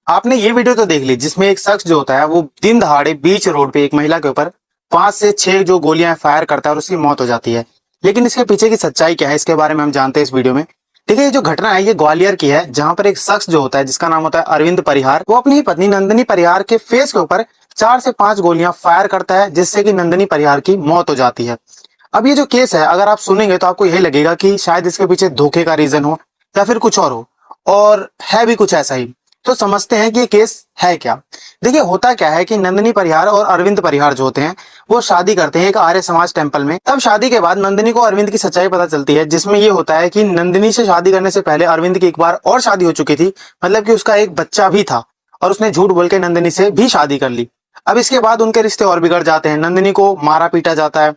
आपने ये वीडियो तो देख ली जिसमें एक शख्स जो होता है वो दिन दहाड़े बीच रोड पे एक महिला के ऊपर 5 से 6 जो गोलियां फायर करता है और उसकी मौत हो जाती है। लेकिन इसके पीछे की सच्चाई क्या है, इसके बारे में हम जानते हैं इस वीडियो में। ठीक है, ये जो घटना है ये ग्वालियर की है, जहां पर एक शख्स जो होता है जिसका नाम होता है अरविंद परिहार, वो अपनी ही पत्नी नंदिनी परिहार के फेस के ऊपर 4 से 5 गोलियां फायर करता है, जिससे कि नंदिनी परिहार की मौत हो जाती है। अब ये जो केस है, अगर आप सुनेंगे तो आपको यही लगेगा कि शायद इसके पीछे धोखे का रीजन हो या फिर कुछ और हो, और है भी कुछ ऐसा ही। तो समझते हैं कि ये केस है क्या। देखिए, होता क्या है कि नंदिनी परिहार और अरविंद परिहार जो होते हैं वो शादी करते हैं एक आर्य समाज टेंपल में। तब शादी के बाद नंदिनी को अरविंद की सच्चाई पता चलती है, जिसमें ये होता है कि नंदिनी से शादी करने से पहले अरविंद की एक बार और शादी हो चुकी थी, मतलब कि उसका एक बच्चा भी था, और उसने झूठ बोल के नंदिनी से भी शादी कर ली। अब इसके बाद उनके रिश्ते और बिगड़ जाते हैं, नंदिनी को मारा पीटा जाता है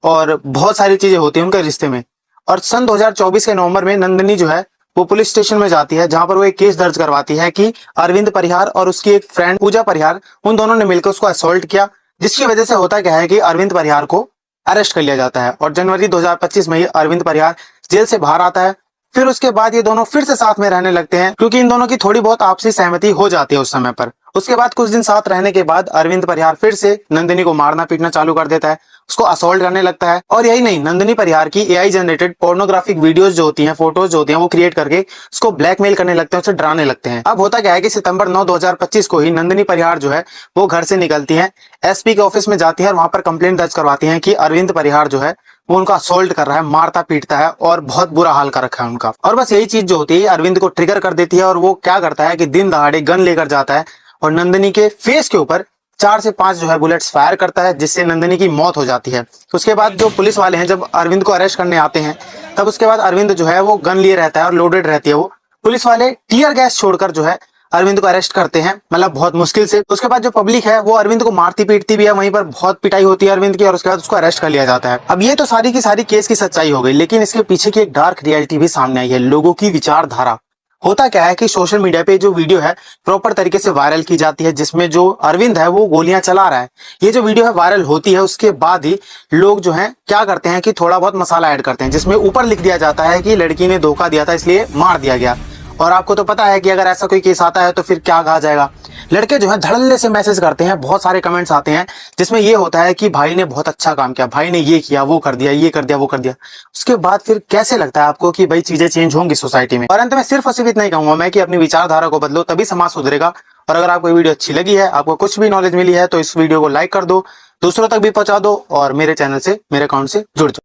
और बहुत सारी चीजें होती हैं उनके रिश्ते में। और सन 2024 के नवंबर में नंदिनी जो है वो पुलिस स्टेशन में जाती है, जहां पर वो एक केस दर्ज करवाती है कि अरविंद परिहार और उसकी एक फ्रेंड पूजा परिहार, उन दोनों ने मिलकर उसको असॉल्ट किया। जिसकी वजह से होता क्या है कि अरविंद परिहार को अरेस्ट कर लिया जाता है और जनवरी 2025 में ही अरविंद परिहार जेल से बाहर आता है। फिर उसके बाद ये दोनों फिर से साथ में रहने लगते हैं, क्योंकि इन दोनों की थोड़ी बहुत आपसी सहमति हो जाती है उस समय पर। उसके बाद कुछ दिन साथ रहने के बाद अरविंद परिहार फिर से नंदिनी को मारना पीटना चालू कर देता है, उसको असॉल्ट करने लगता है। और यही नहीं, नंदिनी परिहार की एआई जनरेटेड पोर्नोग्राफिक वीडियोस जो होती हैं, फोटोज जो होती हैं, वो क्रिएट करके उसको ब्लैकमेल करने लगते हैं, उसे डराने लगते हैं। अब होता क्या है कि सितंबर 9 2025 को ही नंदिनी परिहार जो है वो घर से निकलती है, एसपी के ऑफिस में जाती है और वहां पर कंप्लेंट दर्ज करवाती है कि अरविंद परिहार जो है वो उनका असॉल्ट कर रहा है, मारता पीटता है और बहुत बुरा हाल कर रखा है उनका। और बस यही चीज जो होती है अरविंद को ट्रिगर कर देती है, और वो क्या करता है कि दिन दहाड़े गन लेकर जाता है और नंदिनी के फेस के ऊपर 4 से 5 जो है बुलेट्स फायर करता है, जिससे नंदिनी की मौत हो जाती है। उसके बाद जो पुलिस वाले हैं जब अरविंद को अरेस्ट करने आते हैं, तब उसके बाद अरविंद जो है वो गन लिए रहता है और लोडेड रहती है वो। पुलिस वाले टीयर गैस छोड़कर जो है अरविंद को अरेस्ट करते हैं, मतलब बहुत मुश्किल से। उसके बाद जो पब्लिक है वो अरविंद को मारती पीटती भी है, वहीं पर बहुत पिटाई होती है अरविंद की, और उसके बाद उसको अरेस्ट कर लिया जाता है। अब ये तो सारी की सारी केस की सच्चाई हो गई, लेकिन इसके पीछे की एक डार्क रियलिटी भी सामने आई है, लोगों की विचारधारा। होता क्या है कि सोशल मीडिया पे जो वीडियो है प्रॉपर तरीके से वायरल की जाती है, जिसमें जो अरविंद है वो गोलियां चला रहा है। ये जो वीडियो है वायरल होती है, उसके बाद ही लोग जो है क्या करते हैं कि थोड़ा बहुत मसाला ऐड करते हैं, जिसमें ऊपर लिख दिया जाता है कि लड़की ने धोखा दिया था इसलिए मार दिया गया। और आपको तो पता है कि अगर ऐसा कोई केस आता है तो फिर क्या कहा जाएगा। लड़के जो है धड़ल्ले से मैसेज करते हैं, बहुत सारे कमेंट्स आते हैं जिसमें ये होता है कि भाई ने बहुत अच्छा काम किया, भाई ने ये किया, वो कर दिया, ये कर दिया, वो कर दिया। उसके बाद फिर कैसे लगता है आपको कि भाई चीजें चेंज होंगी सोसाइटी में। और अंत में सिर्फ और सिर्फ इतना ही कहूंगा मैं कि अपनी विचारधारा को बदलो, तभी समाज सुधरेगा। और अगर आपको वीडियो अच्छी लगी है, आपको कुछ भी नॉलेज मिली है, तो इस वीडियो को लाइक कर दो, दूसरों तक भी पहुंचा दो और मेरे चैनल से, मेरे अकाउंट से जुड़ जाओ।